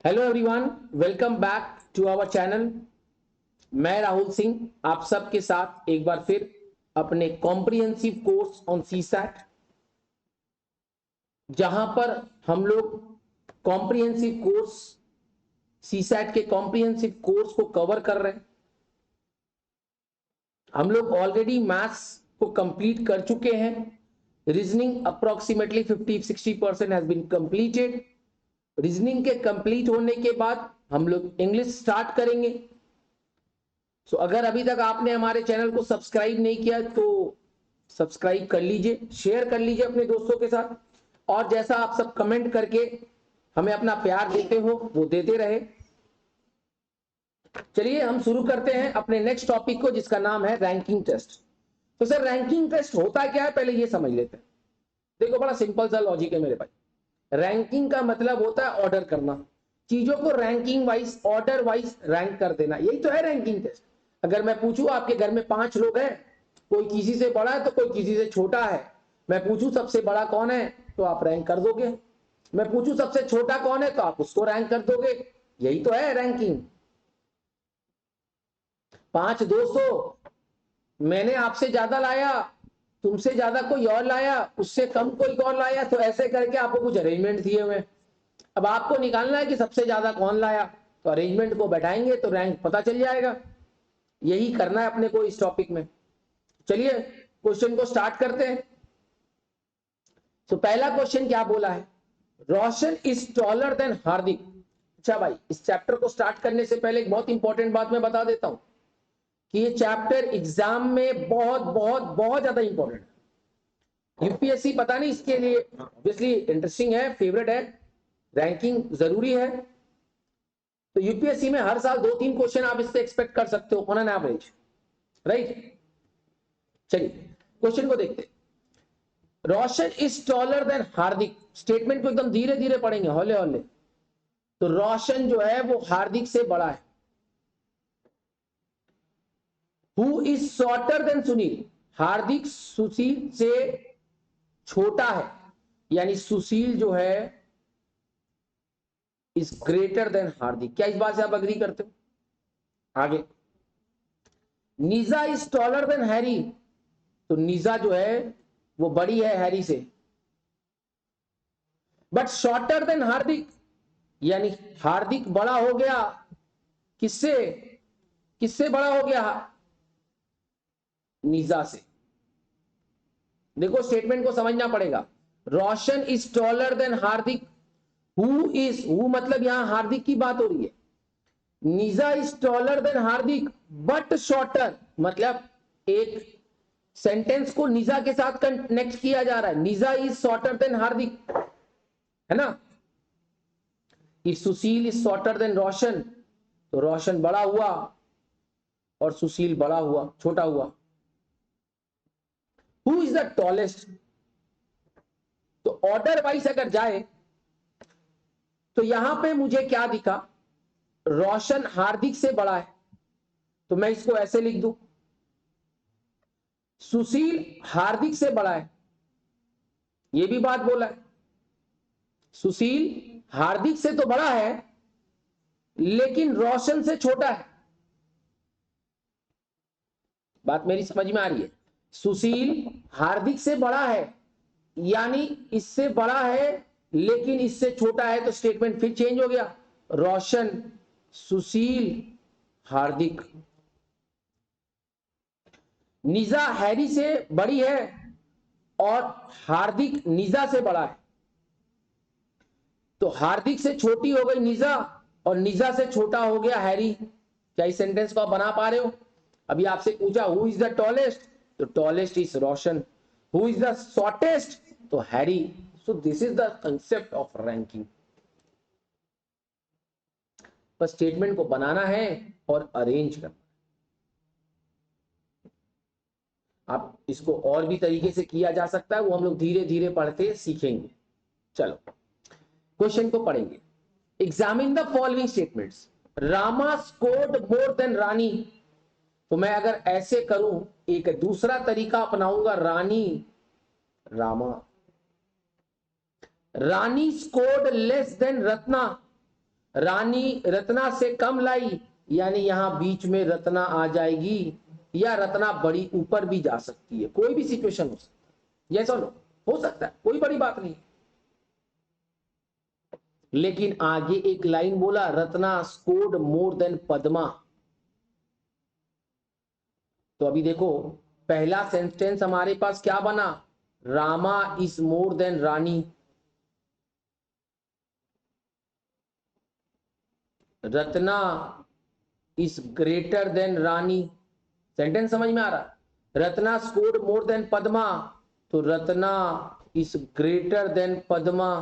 Hello everyone, welcome back to our channel. मैं राहुल सिंह आप सबके साथ एक बार फिर अपने कॉम्प्रिहेंसिव कोर्स ऑन सीसैट, जहां पर हम लोग कॉम्प्रिहेंसिव कोर्स सीसैट के कॉम्प्रिहेंसिव कोर्स को कवर कर रहे हैं। हम लोग ऑलरेडी मैथ्स को कंप्लीट कर चुके हैं। Reasoning approximately 50-60% has been completed. Reasoning के कंप्लीट होने के बाद हम लोग इंग्लिश स्टार्ट करेंगे। अगर अभी तक आपने हमारे चैनल को सब्सक्राइब नहीं किया तो सब्सक्राइब कर लीजिए, शेयर कर लीजिए अपने दोस्तों के साथ, और जैसा आप सब कमेंट करके हमें अपना प्यार देते हो वो देते रहे। चलिए हम शुरू करते हैं अपने नेक्स्ट टॉपिक को, जिसका नाम है रैंकिंग टेस्ट। तो सर, रैंकिंग टेस्ट होता क्या है, पहले ये समझ लेते हैं। देखो, बड़ा सिंपल सा लॉजिक है मेरे भाई। रैंकिंग का मतलब होता है ऑर्डर करना, चीजों को ranking wise, order wise rank कर देना, यही तो है रैंकिंग टेस्ट। अगर मैं पूछूं आपके घर में 5 लोग हैं, कोई किसी से बड़ा है तो कोई किसी से छोटा है, मैं पूछूं सबसे बड़ा कौन है तो आप रैंक कर दोगे, मैं पूछूं सबसे छोटा कौन है तो आप उसको रैंक कर दोगे। यही तो है रैंकिंग। 5 200, मैंने आपसे ज्यादा लाया, तुमसे ज्यादा कोई और लाया, उससे कम कोई और लाया, तो ऐसे करके आपको कुछ अरेंजमेंट दिए हुए। अब आपको निकालना है कि सबसे ज्यादा कौन लाया, तो अरेंजमेंट को बैठाएंगे तो रैंक पता चल जाएगा। यही करना है अपने को इस टॉपिक में। चलिए क्वेश्चन को स्टार्ट करते हैं। तो पहला क्वेश्चन क्या बोला है, रोशन इज टॉलर देन हार्दिक। अच्छा भाई, इस चैप्टर को स्टार्ट करने से पहले एक बहुत इंपॉर्टेंट बात मैं बता देता हूं कि ये चैप्टर एग्जाम में बहुत बहुत बहुत ज्यादा इंपॉर्टेंट है। यूपीएससी पता नहीं इसके लिए ऑब्वियसली इंटरेस्टिंग है, फेवरेट है, रैंकिंग जरूरी है, तो यूपीएससी में हर साल 2-3 क्वेश्चन आप इससे एक्सपेक्ट कर सकते हो ऑन एन एवरेज, राइट। चलिए क्वेश्चन को देखते हैं। Roshan is taller than Hardik, statement को एकदम धीरे धीरे पढ़ेंगे, हौले हौले। तो रोशन जो है वो हार्दिक से बड़ा है। Who is shorter than Sunil, Hardik Sushil से छोटा है, यानी सुशील जो है इज ग्रेटर देन हार्दिक। क्या इस बात से आप अग्री करते हो? आगे, नीजा इज टॉलर देन हैरी, तो नीजा जो है वो बड़ी है हैरी से, बट शॉर्टर देन हार्दिक, यानी हार्दिक बड़ा हो गया किससे, किससे बड़ा हो गया, नीजा से। देखो स्टेटमेंट को समझना पड़ेगा। Roshan is taller than Hardik, who is, who मतलब यहां हार्दिक की बात हो रही है। Neeja is taller than Hardik but shorter, मतलब एक सेंटेंस को नीजा के साथ कनेक्ट किया जा रहा है। Neeja is shorter than Hardik, है ना। If Sushil is shorter than Roshan, तो रोशन बड़ा हुआ और सुशील बड़ा हुआ, छोटा हुआ। हु इज द टॉलेस्ट, तो ऑर्डर वाइज अगर जाए तो यहां पे मुझे क्या दिखा, रोशन हार्दिक से बड़ा है, तो मैं इसको ऐसे लिख दूं। सुशील हार्दिक से बड़ा है, ये भी बात बोला है। सुशील हार्दिक से तो बड़ा है लेकिन रोशन से छोटा है। बात मेरी समझ में आ रही है? सुशील हार्दिक से बड़ा है, यानी इससे बड़ा है लेकिन इससे छोटा है, तो स्टेटमेंट फिर चेंज हो गया। रोशन, सुशील, हार्दिक। निजा हैरी से बड़ी है और हार्दिक निजा से बड़ा है, तो हार्दिक से छोटी हो गई निजा और निजा से छोटा हो गया हैरी। क्या इस सेंटेंस को आप बना पा रहे हो? अभी आपसे पूछा हु इज द टॉलेस्ट, तो tallest is Roshan. Who is the shortest, तो Harry. So this is the concept of ranking. बस स्टेटमेंट को बनाना है और अरेंज करना। आप इसको और भी तरीके से किया जा सकता है, वो हम लोग धीरे धीरे पढ़ते सीखेंगे। चलो क्वेश्चन को पढ़ेंगे। Examine the following statements. Rama scored more than Rani, तो मैं अगर ऐसे करूं, एक दूसरा तरीका अपनाऊंगा, Rani, Rama. Rani scored less than Ratna, Rani Ratna से कम लाई, यानी यहां बीच में रत्ना आ जाएगी, या रत्ना बड़ी ऊपर भी जा सकती है, कोई भी सिचुएशन हो सकती है, यस और नो हो सकता है, कोई बड़ी बात नहीं। लेकिन आगे एक लाइन बोला, Ratna scored more than Padma. तो अभी देखो पहला सेंटेंस हमारे पास क्या बना, Rama is more than Rani, Ratna is greater than Rani. Sentence समझ में आ रहा, Ratna scored more than Padma, तो Ratna is greater than Padma.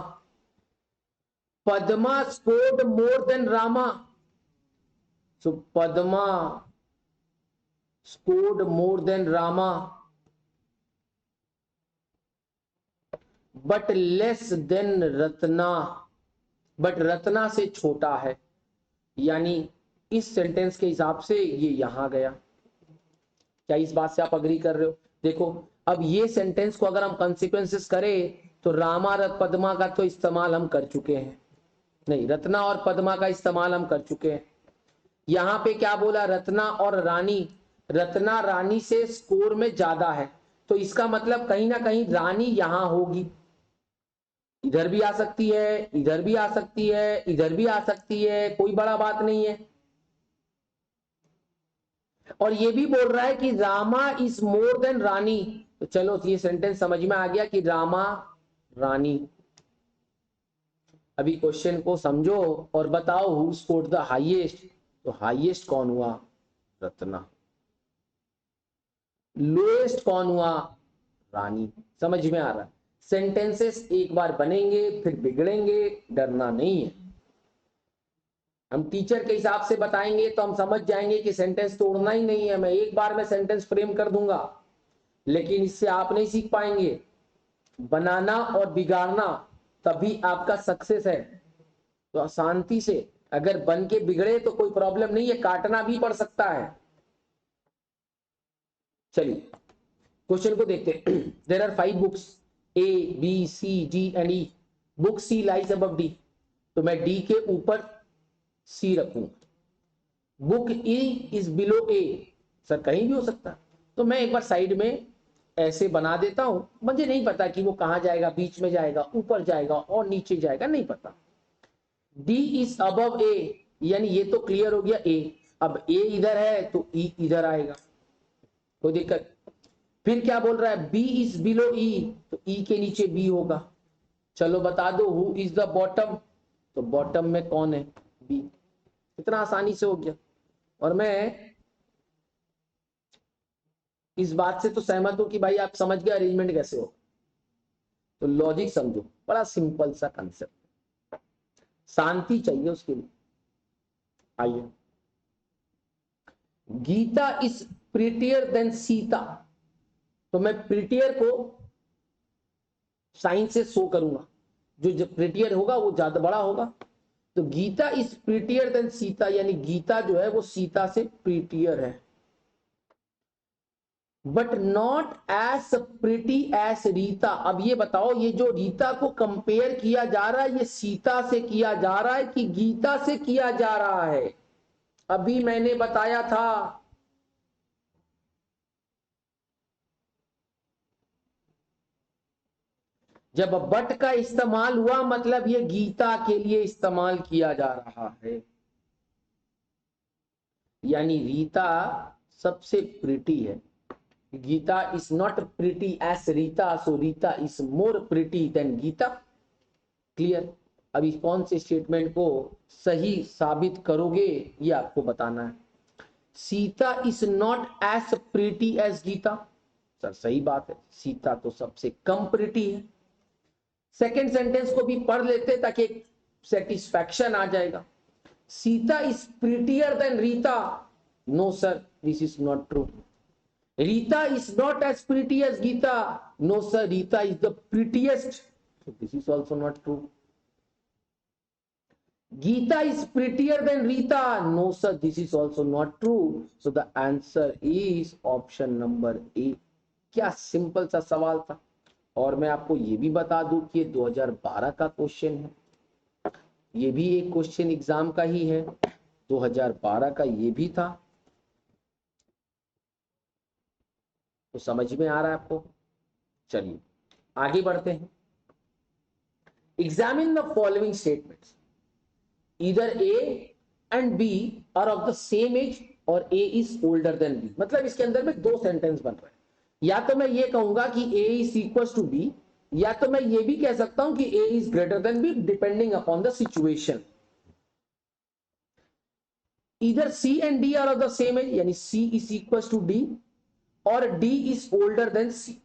Padma scored more than Rama, so Padma scored more than Rama, but less than Ratna, but Ratna से छोटा है। यानी इस सेंटेंस के हिसाब से ये यहां गया। क्या इस बात से आप अग्री कर रहे हो? देखो अब ये सेंटेंस को अगर हम कंसिक्वेंसेस करें तो रामा और पद्मा का तो इस्तेमाल हम कर चुके हैं, नहीं रत्ना और पद्मा का इस्तेमाल हम कर चुके हैं। यहां पे क्या बोला, रत्ना और रानी, रत्ना रानी से स्कोर में ज्यादा है, तो इसका मतलब कहीं ना कहीं रानी यहां होगी, इधर भी आ सकती है, इधर भी आ सकती है, इधर भी आ सकती है, कोई बड़ा बात नहीं है। और ये भी बोल रहा है कि Rama is more than Rani, तो चलो ये सेंटेंस समझ में आ गया कि रामा रानी। अभी क्वेश्चन को समझो और बताओ हु स्कोर्ड द हाईएस्ट, तो हाईएस्ट कौन हुआ, रत्ना, लोएस्ट कौन हुआ, रानी। समझ में आ रहा है? सेंटेंसेस एक बार बनेंगे फिर बिगड़ेंगे, डरना नहीं है। हम टीचर के हिसाब से बताएंगे तो हम समझ जाएंगे कि सेंटेंस तोड़ना ही नहीं है, मैं एक बार में सेंटेंस फ्रेम कर दूंगा, लेकिन इससे आप नहीं सीख पाएंगे। बनाना और बिगाड़ना तभी आपका सक्सेस है। तो शांति से, अगर बन के बिगड़े तो कोई प्रॉब्लम नहीं है, काटना भी पड़ सकता है। चलिए क्वेश्चन को देखते हैं। There are 5 books A B C D and E, book C lies above D, तो मैं डी के ऊपर सी रखूंगा। Book E is below A, sir कहीं भी हो सकता है, तो मैं एक बार साइड में ऐसे बना देता हूं, मुझे नहीं पता कि वो कहां जाएगा, बीच में जाएगा, ऊपर जाएगा और नीचे जाएगा, नहीं पता। डी इज अबव ए, यानी ये तो क्लियर हो गया ए, अब ए इधर है तो ई इधर आएगा, कोई दिक्कत। फिर क्या बोल रहा है, बी इज बिलो ई, तो ई के नीचे बी होगा। चलो बता दो हु इज द बॉटम, तो बॉटम में कौन है, बी। इतना आसानी से हो गया। और मैं इस बात से तो सहमत हूं कि भाई आप समझ गए अरेंजमेंट कैसे हो, तो लॉजिक समझो, बड़ा सिंपल सा कंसेप्ट, शांति चाहिए उसके लिए। आइए, Gita is prettier than Sita, तो मैं प्रिटियर को साइन से शो करूंगा, जो प्रिटियर होगा वो ज्यादा बड़ा होगा। तो Gita is prettier than Sita, यानी गीता जो है वो सीता से प्रिटियर है, but not as pretty as Rita. अब ये बताओ, ये जो रीता को कंपेयर किया जा रहा है, ये सीता से किया जा रहा है कि गीता से किया जा रहा है? अभी मैंने बताया था, जब बट का इस्तेमाल हुआ मतलब ये गीता के लिए इस्तेमाल किया जा रहा है, यानी रीता सबसे प्रिटी है। Gita is not pretty as Rita, so Rita is more pretty than Gita. Clear? अभी कौन से स्टेटमेंट को सही साबित करोगे ये आपको बताना है। Sita is not as pretty as Gita, sir सही बात है, सीता तो सबसे कम प्रिटी है। सेकेंड सेंटेंस को भी पढ़ लेते ताकि एक सेटिस्फैक्शन आ जाएगा। Sita is prettier than Rita, no sir this is not true. Rita is not as pretty as Gita, no sir Rita is the prettiest, this is also not true. Gita is prettier than Rita, no sir this is also not true, so the answer is option number A। क्या simple सा सवाल था। और मैं आपको ये भी बता दूं कि ये 2012 का क्वेश्चन है, ये भी एक क्वेश्चन एग्जाम का ही है, 2012 का ये भी था। तो समझ में आ रहा है आपको? चलिए आगे बढ़ते हैं। Examine the following statements, either A and B are of the same age or A is older than B. मतलब इसके अंदर में दो सेंटेंस बन रहे हैं। या तो मैं ये कहूंगा कि A is equal to B, या तो मैं ये भी कह सकता हूं कि A is greater than B, depending upon the situation. इधर C and D are of the same age, यानी C is equal to D और D is older than C.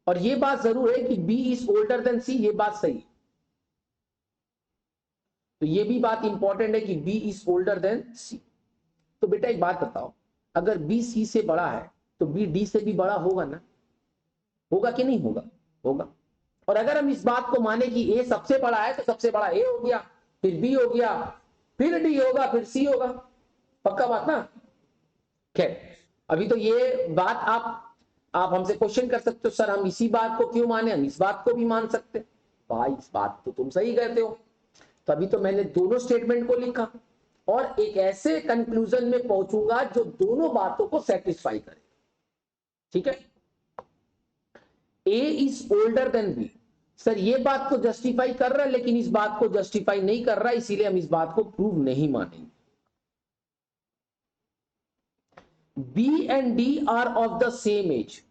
और ये बात जरूर है कि B is older than C, ये बात सही है। तो ये भी बात इंपॉर्टेंट है कि बी इज ओल्डर देन सी। तो बेटा एक बात बताओ, अगर बी सी से बड़ा है तो बी डी से भी बड़ा होगा ना? होगा कि नहीं होगा? होगा। और अगर हम इस बात को माने कि ए सबसे बड़ा है तो सबसे बड़ा ए हो गया, फिर बी हो गया, फिर डी होगा, फिर सी होगा। पक्का बात ना? खैर, अभी तो ये बात आप हमसे क्वेश्चन कर सकते हो, सर हम इसी बात को क्यों माने, हम इस बात को भी मान सकते। भाई इस बात तो तुम सही कहते हो। तभी तो मैंने दोनों स्टेटमेंट को लिखा और एक ऐसे कंक्लूजन में पहुंचूंगा जो दोनों बातों को सेटिस्फाई करे। ठीक है? A is older than B, sir ये बात को जस्टिफाई कर रहा है, लेकिन इस बात को जस्टिफाई नहीं कर रहा, इसीलिए हम इस बात को प्रूव नहीं मानेंगे। B and D are of the same age,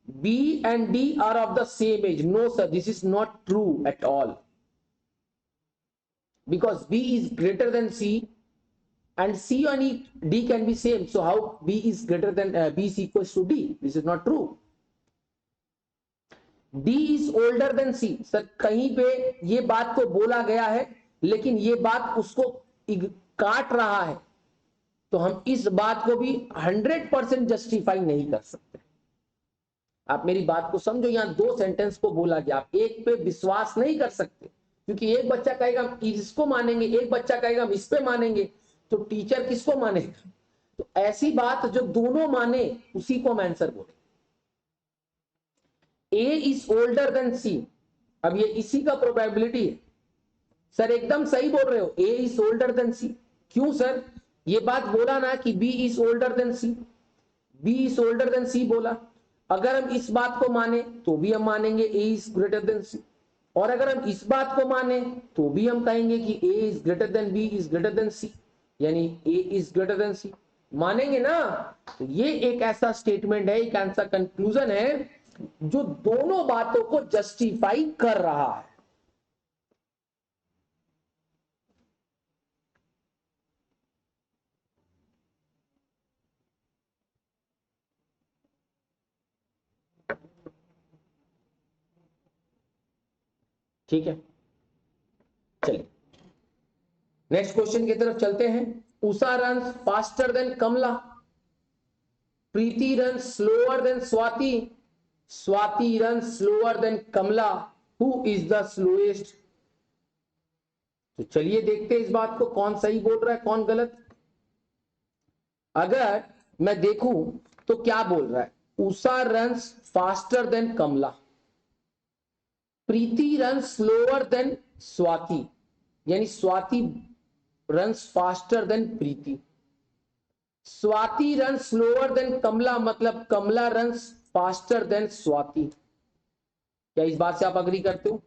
B and D are of the same age. No sir, this is not true at all, because B is greater than C and C and D can be same. So how B is greater than B is equals to D? This is not true. D is older than C. Sir कहीं पे ये बात को बोला गया है, लेकिन ये बात उसको काट रहा है, तो हम इस बात को भी 100% जस्टिफाई नहीं कर सकते। आप मेरी बात को समझो, यहां दो सेंटेंस को बोला गया, आप एक पे विश्वास नहीं कर सकते, क्योंकि एक बच्चा कहेगा हम इसको मानेंगे, एक बच्चा कहेगा हम इस पे मानेंगे, तो टीचर किसको मानेगा? तो ऐसी बात जो दोनों माने उसी को हम आंसर बोले। ए इज ओल्डर देन सी, अब ये इसी का प्रोबेबिलिटी है। सर एकदम सही बोल रहे हो, A is older than C. क्यों सर? ये बात बोला ना कि B is older than C, B is older than C बोला। अगर हम इस बात को माने तो भी हम मानेंगे ए इज ग्रेटर देन सी, और अगर हम इस बात को माने तो भी हम कहेंगे कि A is greater than B is greater than C, यानी A is greater than C. मानेंगे ना? तो ये एक ऐसा स्टेटमेंट है, एक ऐसा कंक्लूजन है जो दोनों बातों को जस्टिफाई कर रहा है। ठीक है, चलिए नेक्स्ट क्वेश्चन की तरफ चलते हैं। Usha runs faster than Kamala, Preeti runs slower than Swati, Swati runs slower than Kamala, who is the slowest? तो चलिए देखते हैं इस बात को, कौन सही बोल रहा है कौन गलत। अगर मैं देखूं तो क्या बोल रहा है, Usha runs faster than Kamala, Preeti runs slower than Swati, यानी स्वाति रन्स फास्टर देन प्रीति, स्वाति रन्स स्लोअर देन कमला, मतलब कमला रन्स फास्टर देन स्वाति। क्या इस बात से आप अग्री करते हो?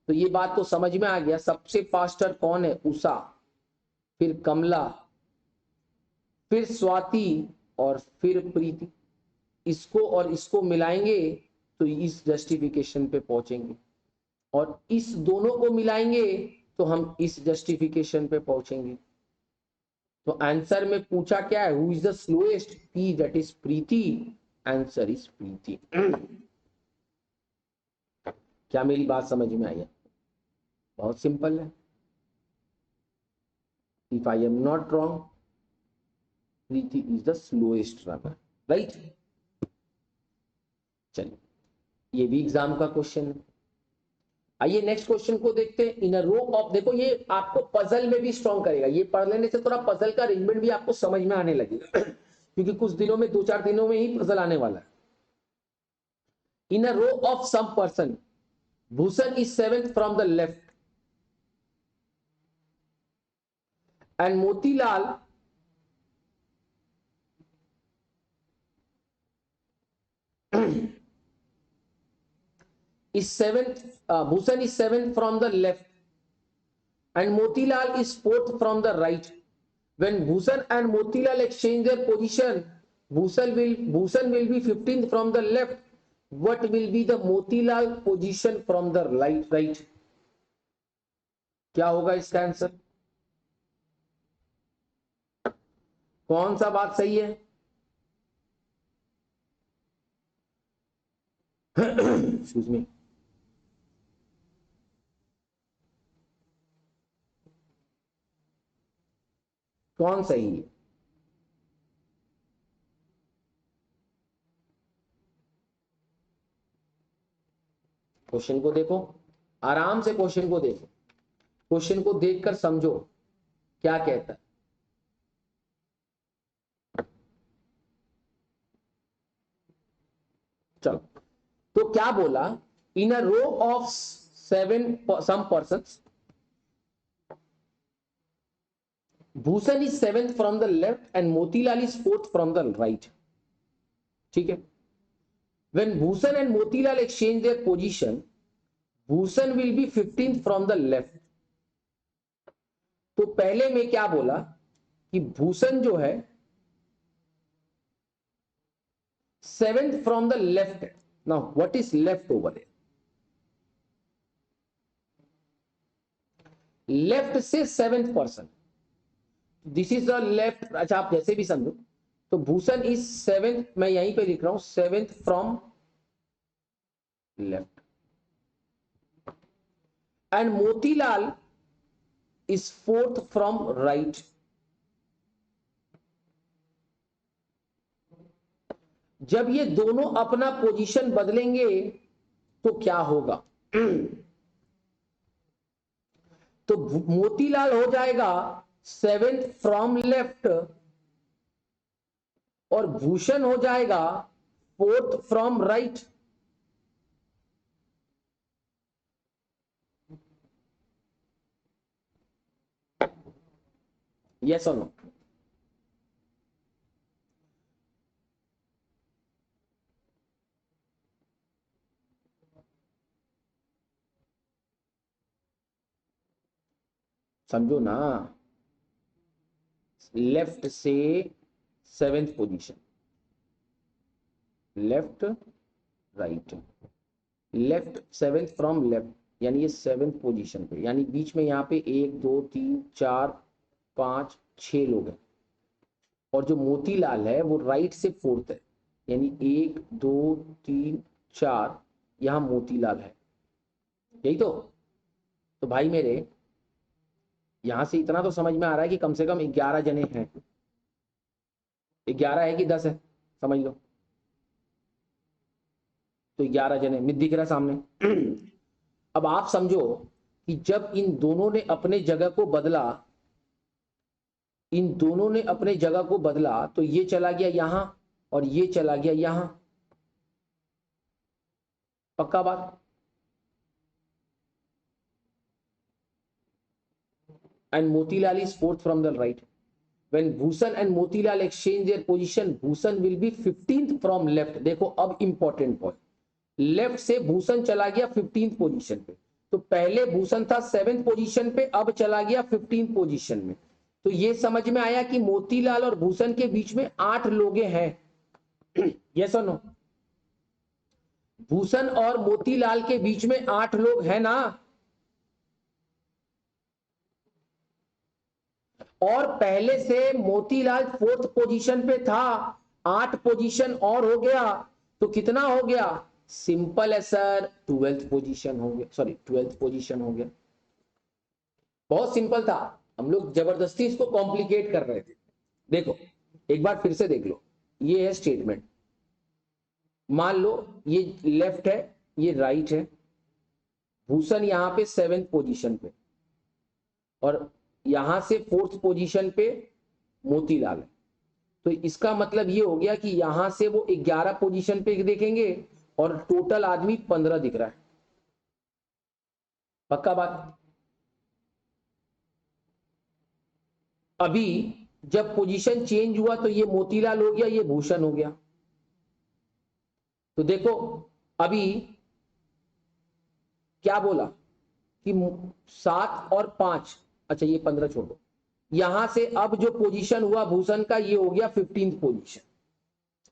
तो ये बात तो समझ में आ गया, सबसे फास्टर कौन है? उषा, फिर कमला, फिर स्वाति और फिर प्रीति। इसको और इसको मिलाएंगे तो इस जस्टिफिकेशन पे पहुंचेंगे, और इस दोनों को मिलाएंगे तो हम इस जस्टिफिकेशन पे पहुंचेंगे। तो आंसर में पूछा क्या है? Who is the slowest? P, that is Preeti. Answer is Preeti. क्या मेरी बात समझ में आई है? बहुत सिंपल है। If I am not wrong, Preeti is the slowest runner, right? चलिए ये भी एग्जाम का क्वेश्चन है। आइए नेक्स्ट क्वेश्चन को देखते हैं। इन अ रो ऑफ, देखो ये आपको पजल में भी स्ट्रॉन्ग करेगा, ये पढ़ लेने से थोड़ा पजल का अरेंजमेंट भी आपको समझ में आने लगेगा क्योंकि कुछ दिनों में, 2-4 दिनों में ही पजल आने वाला है। In a row of some person, Bhushan is 7th from the left, and Motilal is seventh, Bhushan is seventh from the left and Motilal is fourth from the right. When Bhushan and Motilal exchange their position, Bhushan will be 15th from the left. What will be the Motilal position from the right? क्या होगा इसका answer? कौन सा बात सही है? Excuse me. कौन सही है? क्वेश्चन को देखो, आराम से क्वेश्चन को देखो, क्वेश्चन को देखकर समझो क्या कहता है। चलो, तो क्या बोला? In a row of 7 some persons, Bhushan is 7th from the left and Motilal is 4th from the right. ठीक है? When Bhushan and Motilal exchange their position, Bhushan will be 15th from the left. तो पहले में क्या बोला कि Bhushan जो है 7th from the left. Now what is left over there? Left से 7th person. This is the left. अच्छा, आप जैसे भी समझो, तो भूषण इज 7th, मैं यहीं पे लिख रहा हूं 7th from left and Motilal is 4th from right. जब ये दोनों अपना पोजीशन बदलेंगे तो क्या होगा? तो मोतीलाल हो जाएगा 7th फ्रॉम लेफ्ट और भूषण हो जाएगा 4th फ्रॉम राइट। यस और नो? समझो ना, लेफ्ट से 7th position, left right, left 7th from left, यानी ये 7th पोजीशन पे, यानी बीच में यहाँ पे 1 2 3 4 5 6 लोग हैं और जो मोतीलाल है वो राइट से 4th है, यानी 1 2 3 4 यहां मोतीलाल है। यही तो भाई मेरे यहां से इतना तो समझ में आ रहा है कि कम से कम 11 जने हैं। 11 है कि 10 है, समझ लो। तो 11 जने मित दिख रहा है सामने। अब आप समझो कि जब इन दोनों ने अपने जगह को बदला, इन दोनों ने अपने जगह को बदला, तो ये चला गया यहां और ये चला गया यहां। पक्का बात? and Motilal is 4th from the right. When Bhushan and Motilal exchange their position, Bhushan will be 15th from left. देखो अब इंपॉर्टेंट पॉइंट, लेफ्ट से भूषण चला गया 15th पोजीशन पे। तो पहले भूषण था 7th पोजीशन पे, अब चला गया 15th पोजीशन में। तो ये समझ में आया कि मोतीलाल और भूषण के बीच में 8 लोग हैं। यस और नो? भूषण और मोतीलाल के बीच में 8 लोग हैं ना? और पहले से मोतीलाल 4th पोजीशन पे था, 8 पोजीशन और हो गया, तो कितना हो गया? सिंपल है सर, 12th पोजीशन हो गया, सॉरी 12th पोजीशन हो गया। बहुत सिंपल था, हम लोग जबरदस्ती इसको कॉम्प्लिकेट कर रहे थे। देखो एक बार फिर से देख लो, ये है स्टेटमेंट। मान लो ये लेफ्ट है, ये राइट है, भूषण यहां पे 7th पोजीशन पे और यहां से 4th पोजीशन पे मोतीलाल है। तो इसका मतलब ये हो गया कि यहां से वो 11 पोजीशन पे देखेंगे और टोटल आदमी 15 दिख रहा है। पक्का बात? अभी जब पोजीशन चेंज हुआ तो ये मोतीलाल हो गया, ये भूषण हो गया। तो देखो अभी क्या बोला कि 7 और 5, अच्छा ये 15 छोड़ो, यहां से अब जो पोजीशन हुआ भूषण का ये हो गया 15th पोजीशन।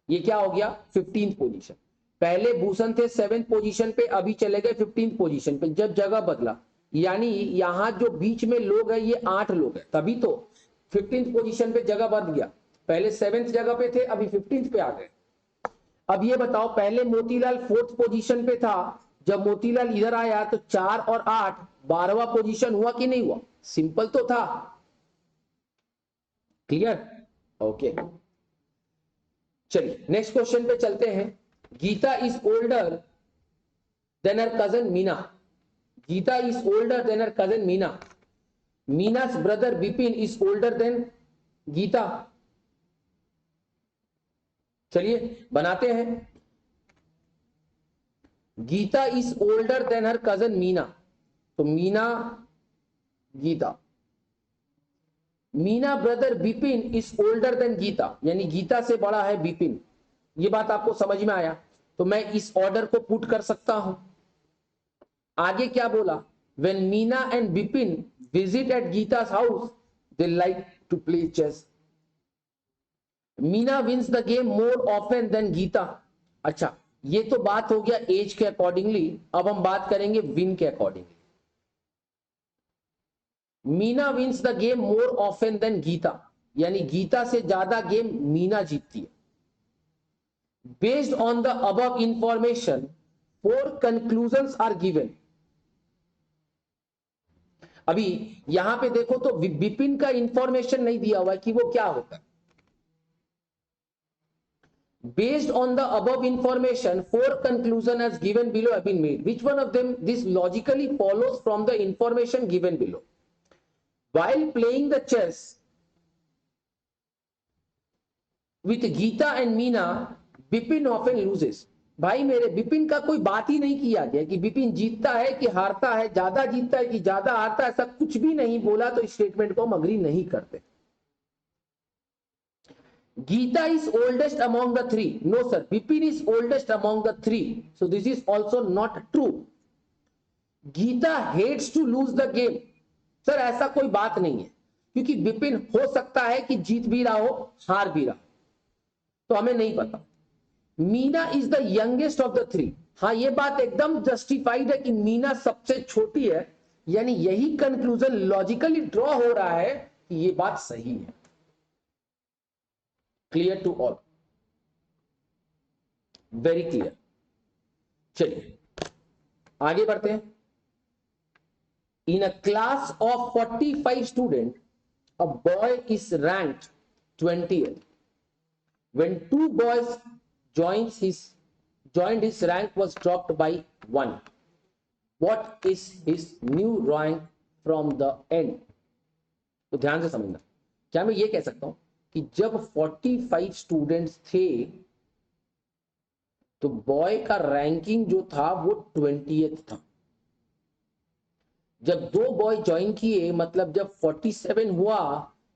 ये क्या हो गया 15th पोजीशन। पहले भूषण थे 7th पोजीशन पे, अभी चले गए 15th पोजीशन पे, जब जगह बदला, यानी यहां जो बीच में लोग है ये 8 लोग है, तभी तो 15th पोजीशन पे जगह बदल गया। पहले 7th जगह पे थे, अभी 15th पे आ गए। अब ये बताओ पहले मोतीलाल 4th पोजीशन पे था, जब मोतीलाल इधर आया तो 4 और 8 12वां पोजीशन हुआ कि नहीं हुआ? सिंपल तो था। क्लियर? ओके चलिए नेक्स्ट क्वेश्चन पे चलते हैं। Geeta is older than her cousin Meena. Geeta is older than her cousin Meena. Meena's brother Bipin is older than Geeta. चलिए बनाते हैं। Geeta is older than her cousin Meena, तो Meena Geeta. Meena brother Bipin is older than Gita, यानी गीता से बड़ा है बिपिन। ये बात आपको समझ में आया? तो मैं इस ऑर्डर को पुट कर सकता हूं। आगे क्या बोला? When Meena and Bipin visit at Geeta's house, they like to play chess. Meena wins the game more often than Geeta. अच्छा ये तो बात हो गया एज के अकॉर्डिंगली, अब हम बात करेंगे विन के accordingly. Meena wins the game more often than Gita, यानी गीता से ज्यादा गेम मीना जीतती है। Based on the above information 4 conclusions are given. अभी यहां पे देखो तो विपिन का इंफॉर्मेशन नहीं दिया हुआ है कि वो क्या होता है। Based on the above information, 4 conclusions as given below have been made. Which one of them this logically follows from the information given below? While playing the chess with Geeta and Meena, Bipin often loses. भाई मेरे बिपिन का कोई बात ही नहीं किया गया कि बिपिन जीतता है कि हारता है, ज्यादा जीतता है कि ज्यादा हारता है, ऐसा कुछ भी नहीं बोला, तो इस स्टेटमेंट को हम अग्री नहीं करते। Geeta is oldest among the 3. No sir, Bipin is oldest among the 3. So this is also not true. Geeta hates to lose the game. Sir ऐसा कोई बात नहीं है, क्योंकि बिपिन हो सकता है कि जीत भी रहा हो हार भी रहा, तो हमें नहीं पता। Meena is the youngest of the 3। हाँ ये बात एकदम जस्टिफाइड है कि मीना सबसे छोटी है, यानी यही कंक्लूजन लॉजिकली ड्रॉ हो रहा है कि ये बात सही है। Clear to all? Very clear. चलिए आगे बढ़ते हैं। In a class of 45 student a boy is ranked 20th. When 2 boys joined his rank was dropped by 1. What is his new rank from the end? तो ध्यान से समझना। क्या मैं ये कह सकता हूं कि जब 45 स्टूडेंट्स थे तो बॉय का रैंकिंग जो था वो 20th था। जब 2 बॉय ज्वाइन किए, मतलब जब 47 हुआ,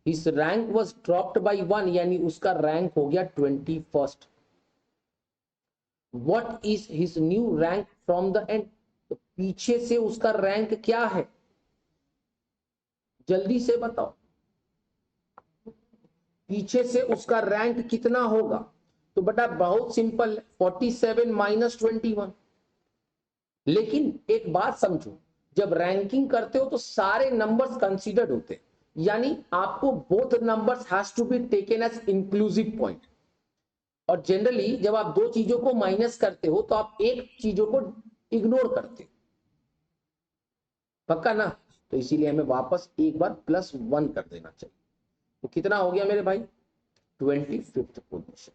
his rank was dropped by 1, यानी उसका रैंक हो गया 21st। What is his new rank from the end? तो पीछे से उसका रैंक क्या है, जल्दी से बताओ, पीछे से उसका रैंक कितना होगा? तो बेटा बहुत सिंपल, 47 माइनस 21। लेकिन एक बात समझो, जब रैंकिंग करते हो तो सारे नंबर्स कंसीडर्ड होते हैं, यानी आपको both numbers has to be taken as inclusive point. और जनरली जब आप 2 चीजों को माइनस करते हो तो आप एक चीजों को इग्नोर करते हो, पक्का ना? तो इसीलिए हमें वापस एक बार +1 कर देना चाहिए। तो कितना हो गया मेरे भाई? 25th position.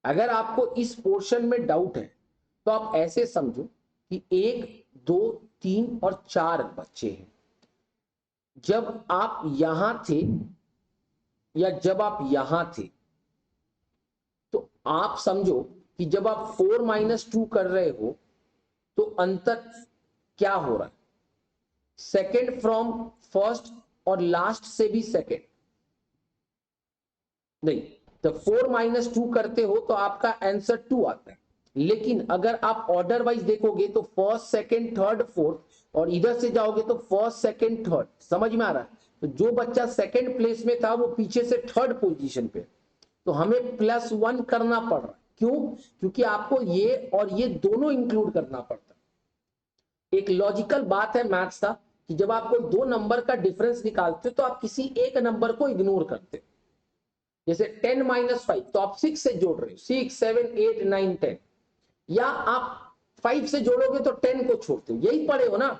अगर आपको इस पोर्शन में डाउट है तो आप ऐसे समझो कि 1 2 3 और 4 बच्चे हैं। जब आप यहां थे या जब आप यहां थे, तो आप समझो कि जब आप 4 - 2 कर रहे हो तो अंतर क्या हो रहा है? सेकेंड फ्रॉम फर्स्ट और लास्ट से भी सेकंड नहीं, तो 4 - 2 करते हो तो आपका आंसर 2 आता है। लेकिन अगर आप ऑर्डर वाइज देखोगे तो फर्स्ट, सेकंड, थर्ड, फोर्थ, और इधर से जाओगे तो फर्स्ट, सेकंड, थर्ड। समझ में आ रहा है? तो जो बच्चा सेकंड प्लेस में था वो पीछे से थर्ड पोजीशन पे, तो हमें +1 करना पड़ रहा है। क्यों? क्योंकि आपको ये और ये दोनों इंक्लूड करना पड़ता है। एक लॉजिकल बात है मैथ्स का कि जब आप कोई दो नंबर का डिफरेंस निकालते हो तो आप किसी एक नंबर को इग्नोर करते हो। जैसे 10 - 5 तो आप 6 से जोड़ रहे हो, 6, 7, 8, 9, 10, या आप 5 से जोड़ोगे तो 10 को छोड़ते हो, यही पढ़े हो ना।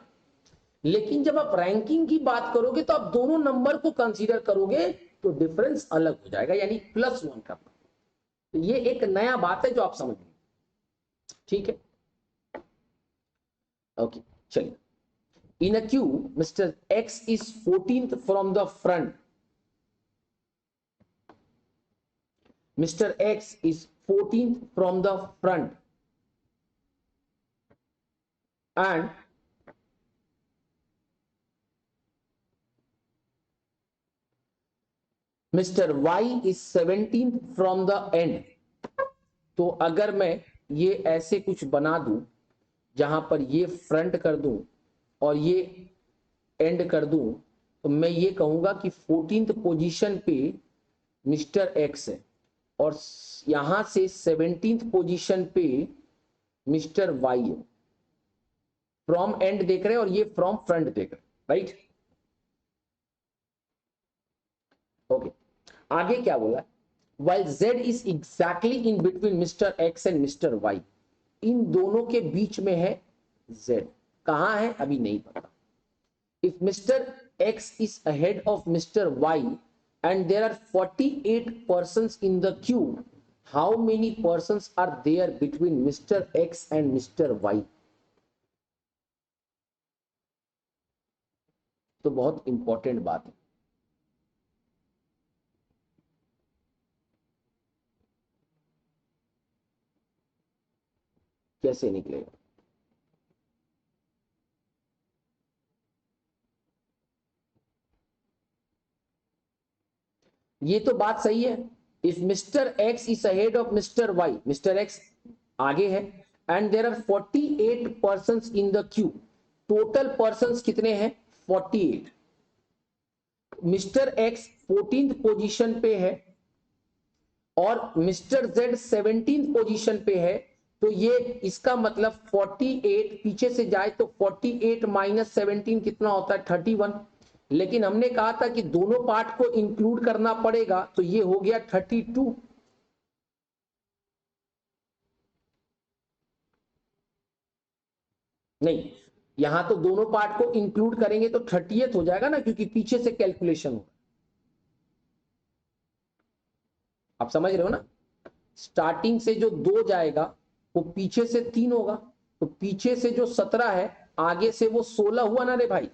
लेकिन जब आप रैंकिंग की बात करोगे तो आप दोनों नंबर को कंसीडर करोगे तो डिफरेंस अलग हो जाएगा, यानी +1 का। तो ये एक नया बात है जो आप समझ, ठीक है? ओके, चलिए। In a queue mister X is 14th from the front. Mr. X is 14th from the front and Mr. Y is 17th from the end। तो अगर मैं ये ऐसे कुछ बना दूं जहां पर ये फ्रंट कर दूं और ये एंड कर दूं, तो मैं ये कहूंगा कि 14th पोजीशन पे मिस्टर एक्स है और यहां से 17th पोजीशन पे मिस्टर वाई है। फ्रॉम एंड देख रहे हैं और ये फ्रॉम फ्रंट देख रहे हैं, राइट? ओके, आगे क्या बोला? While Z is exactly in between Mr. X and Mr. Y। इन दोनों के बीच में है Z। कहां है अभी नहीं पता। If Mr. X is ahead of Mr. Y and there are 48 persons in the queue, how many persons are there between Mr. X and Mr. Y? तो बहुत इंपॉर्टेंट बात है। कैसे निकलेगा? ये तो बात सही है। If mister X is ahead of mister Y, mister X आगे है and there are 48 persons in the queue. Total persons कितने हैं? 48। मिस्टर एक्स 14th पोजीशन पे है और मिस्टर जेड 17th पोजीशन पे है, तो ये इसका मतलब 48 पीछे से जाए तो 48 - 17 कितना होता है? 31। लेकिन हमने कहा था कि दोनों पार्ट को इंक्लूड करना पड़ेगा, तो ये हो गया 32। नहीं, यहां तो दोनों पार्ट को इंक्लूड करेंगे तो 30th हो जाएगा ना, क्योंकि पीछे से कैलकुलेशन हो। आप समझ रहे हो ना? स्टार्टिंग से जो 2 जाएगा वो पीछे से 3 होगा, तो पीछे से जो 17 है आगे से वो 16 हुआ ना रे भाई।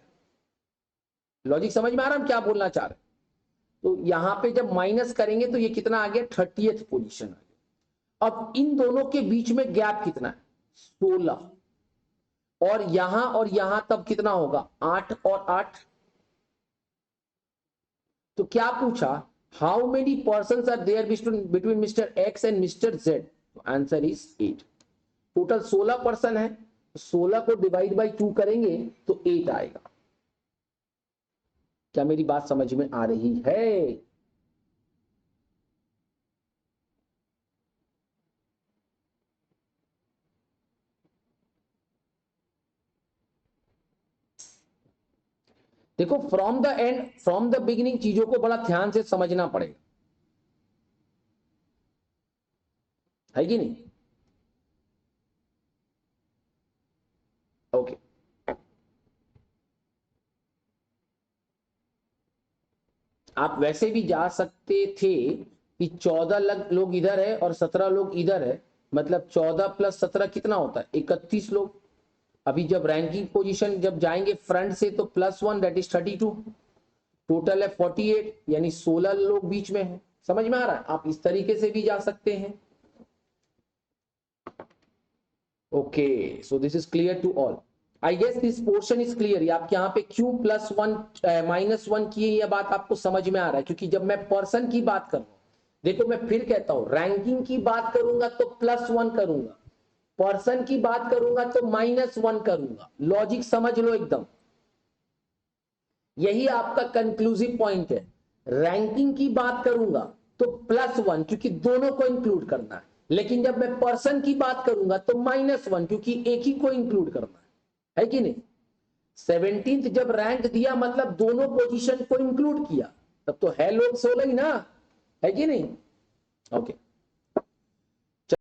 लॉजिक समझ में आ रहा है हम क्या बोलना चाह रहे हैं? तो यहां पे जब माइनस करेंगे तो ये कितना आ गया? 30th पोजीशन आ गया। अब इन दोनों के बीच में गैप कितना है? 16। और यहां तब कितना होगा? 8 और 8। तो क्या पूछा? How many person are there between mister X and mister Z? तो आंसर इज 8। टोटल 16 पर्सन है, 16 को डिवाइड बाई 2 करेंगे तो 8 आएगा। क्या मेरी बात समझ में आ रही है? देखो, from the and, from the beginning चीजों को बड़ा ध्यान से समझना पड़ेगा, है कि नहीं? ओके, आप वैसे भी जा सकते थे कि 14 लोग इधर है और 17 लोग इधर है, मतलब 14 + 17 कितना होता है? 31 लोग। अभी जब रैंकिंग पोजीशन जब जाएंगे फ्रंट से तो +1 दैट इज 32। टोटल है 48, यानी 16 लोग बीच में है। समझ में आ रहा है? आप इस तरीके से भी जा सकते हैं। Okay, so this is clear to all. I guess this portion is clear. आपके यहाँ पे Q plus one minus one की ये बात आपको समझ में आ रहा है, क्योंकि जब मैं पर्सन की बात कर रहा हूं, देखो मैं फिर कहता हूं, रैंकिंग की बात करूंगा तो प्लस वन करूंगा, पर्सन की बात करूंगा तो माइनस वन करूंगा। लॉजिक समझ लो एकदम, यही आपका कंक्लूसिव पॉइंट है। रैंकिंग की बात करूंगा तो प्लस वन, क्योंकि दोनों को इंक्लूड करना है, लेकिन जब मैं पर्सन की बात करूंगा तो माइनस वन, क्योंकि एक ही को इंक्लूड करना है कि नहीं। 17th जब रैंक दिया मतलब दोनों पोजीशन को इंक्लूड किया, तब तो है लोग 16 ही ना, है कि नहीं। ओके